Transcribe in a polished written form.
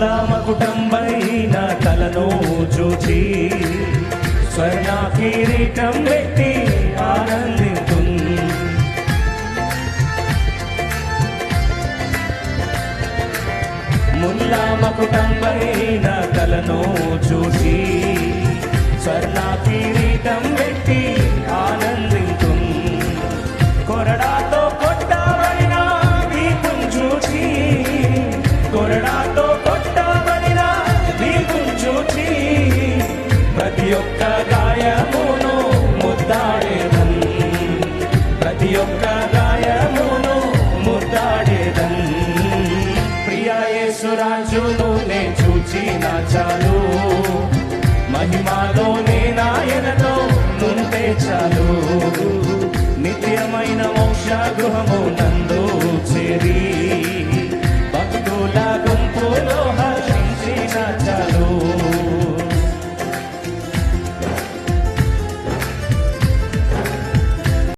ముల్లా మకుటంబైన తలను చూచి స్వర్ణ కిరీటం పెట్టి ఆనందింతున్ ముల్లా మకుటంబైన తలను చూచి స్వర్ణ కిరీటం పెట్టి ఆనందింతున్ కొరడాతో కొట్టబడిన వీపును చూచి కొరడాతో కొట్టబడిన వీపును చూచి ప్రతి ఒక్క గాయమును ముద్దాడేదన్ ప్రతి ఒక్క గాయమును ముద్దాడేదన్ ప్రియ యేసు రాజును నే చూచిన చాలు